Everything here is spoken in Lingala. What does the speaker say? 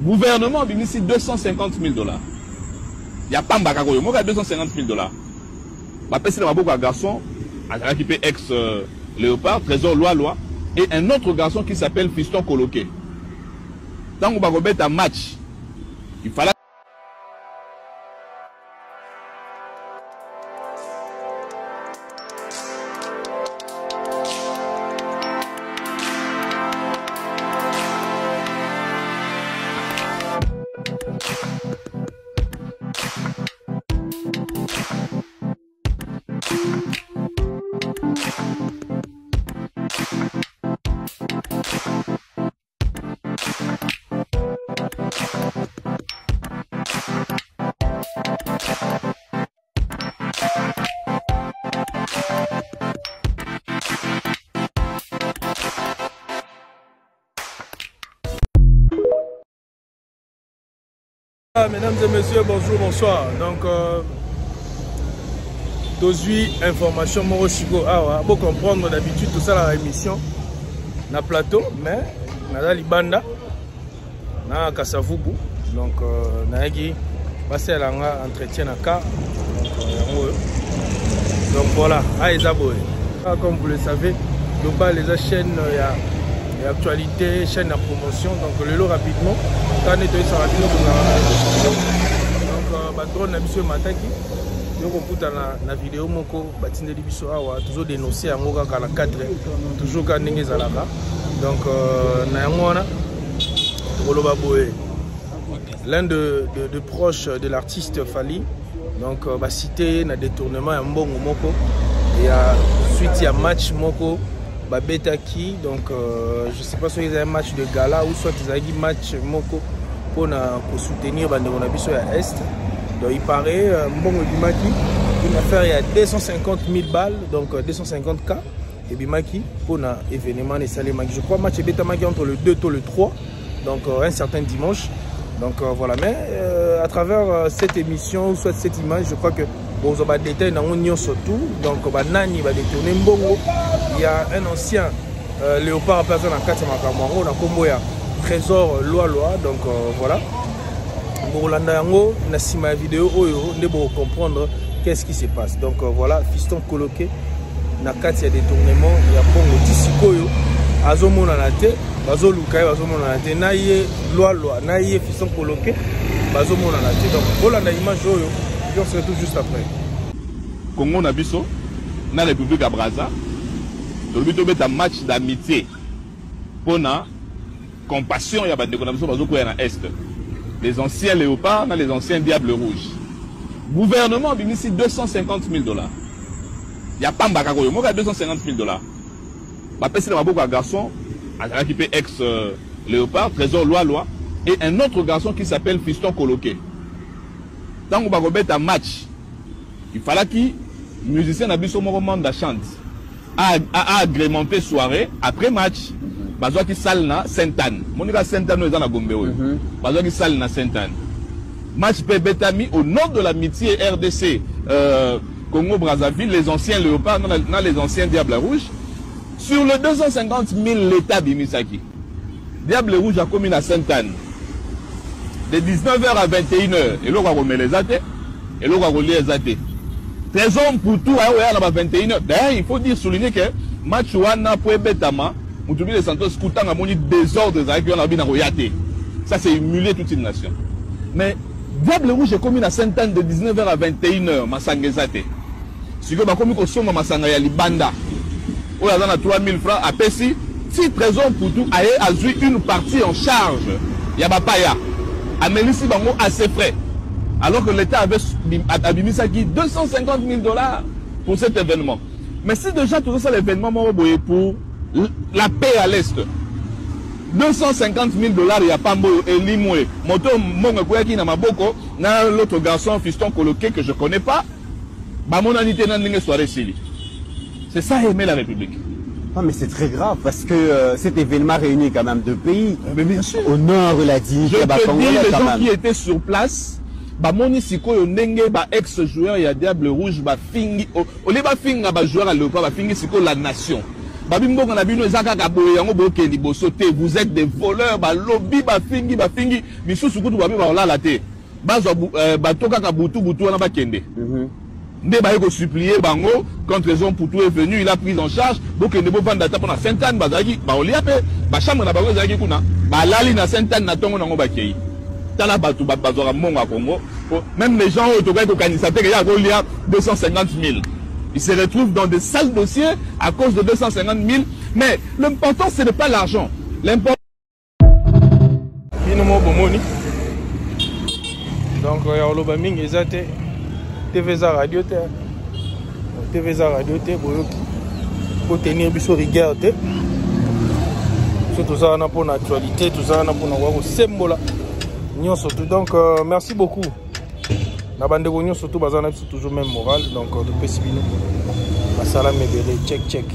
Gouvernement a ici 250 000 dollars. Il n'y a pas de il y a 250 000 dollars. Je vais beaucoup de garçons, qui paye ex-léopard, trésor loi, et un autre garçon qui s'appelle Fiston Coloqué. Tant qu'on va mettre un match, il fallait. Mesdames et messieurs, bonjour, bonsoir. Donc, d'aujourd'hui, information, moi aussi, pour comprendre d'habitude tout ça, la émission, na plateau, mais na Libanda, na Kasavubu. Donc, na yagi, passé à l'entretien à cas. Donc, voilà, à Ezaboé. Comme vous le savez, global, les chaînes, il y a actualité, chaîne à promotion, donc le lot rapidement. Quand on est sur la vidéo, donc drone na biso mataki, donc on peut dans la vidéo moko batinde di biso awa toujours dénoncer en moka kala cadre, toujours quand ndenge zalaka. Donc na yango wana koloba boye. L'un de proches de l'artiste Fally, donc va citer na détournement ya mbongo moko et suite ya match moko Babetaki, donc je ne sais pas si ils ont un match de gala ou soit ils ont un match moko pour soutenir Banderonabiso à Est. Donc il paraît, Bimaki, une affaire il y a 250 000 balles, donc 250 cas, et Bimaki pour un événement de Salemaki. Je crois match Betamaki entre le 2 et le 3, donc un certain dimanche. Donc voilà, mais à travers cette émission, ou soit cette image, je crois que bon, on va détailler dans l'union surtout. Donc Nani va détourner Mbongo. Il y a un ancien léopard à personne en 4 Makamango, on a combo ya trésor loi. Donc voilà. Pour l'andango, na vidéo oyo, ne pour comprendre qu'est-ce qui se passe. Donc voilà, Fiston Coloqué, na 4 il y a détournement, il y a Bongo Tisikoyo, Azomo na te, Bazo Lukai, Azomo na te, naïe loi, naïe Fiston Coloqué, Bazomo na te. Donc voilà la image oyo, on se retrouve juste après. Congo Nabiso, na République à Brazza. Le but est un match d'amitié pour la compassion. Il y a des Est. Les anciens léopards, les anciens diables rouges. Gouvernement a ici 250 000 dollars. Il n'y a pas de moi 250 000 dollars. Je vais beaucoup de garçons qui paye ex-léopard, trésor loi, et un autre garçon qui s'appelle Fiston Coloqué. Tant qu'on va mettre un match, il fallait que les musiciens n'abusent pas de la chante. A agrémenté soirée après match bazwa ki salle na Sainte-Anne monika Sainte-Anne est dans Gombe bazwa ki salle na Sainte-Anne match Betami au nom de l'amitié RDC Congo Brazzaville les anciens léopards dans les anciens diables rouges sur le 250 000 l'état bimisaki diable rouge a commis à Sainte-Anne de 19h à 21h et l'on va remettre les athées et l'on va relier les athées. Trésor pour tout à 21h. D'ailleurs, il faut dire, souligner que match wana pour Betama, Moutoumi de Santos Koutan a moni désordre avec un abina royate. Ça c'est humilier toute une nation. Mais Diable Rouge est commis à Sainte-Anne de 19h à 21h, Massangezate. Si vous avez commis au sommet Massangaya Libanda, où il y a 3000 francs à Pessi, si Trésor pour tout a joué une partie en charge, il y a Bapaya, à Mélissi Bango assez frais. Alors que l'État avait abimisaki 250 000 dollars pour cet événement. Mais si déjà tout ça l'événement pour la paix à l'Est, 250 000 dollars, il n'y a pas et limoué. Moto Mongokoya qui n'a pas beaucoup, l'autre garçon, Fiston Coloqué que je ne connais pas, c'est ça aimer la République. Ah, mais c'est très grave parce que cet événement réunit quand même deux pays. Mais bien sûr. Au nord, la dignité. Je te dis, les gens qui étaient sur place, Bamoni Siko Nenge, ex-joueur, il y a Diable Rouge, Fingi, au lieu de Finga, joueur à Léopard, Fingi Siko la nation. babimboka na bino ezaka ka boye yango bokendi bosote vous êtes des voleurs ba lobby ba fingi misusu kutu babi ba olala te bazwa batoka ka butu wana bakende nde ba ko supplier bango quand raison pour tout est venu il a pris en charge bokende bo vanda ta pona Sainte-Anne bazaki ba olia pe ba chambre na bango ezaki kuna ba lali na Sainte-Anne na tongo nango bakei tala batu bazwa mongo à Congo même les gens au Togo ko kanisa te ya ko lia 250 000. Ils se retrouvent dans des sales dossiers à cause de 250 000. Mais l'important, ce n'est pas l'argent. L'important... Donc, il y a l'obaming, ils ont TVza Radio, TVza Radio, pour tenir biso rigueur. Tout ça, on a pour l'actualité, tout ça, on a pour avoir symbole. Donc, merci beaucoup. La bande de surtout, toujours même moral. Donc, de Pessibino. Salam et check.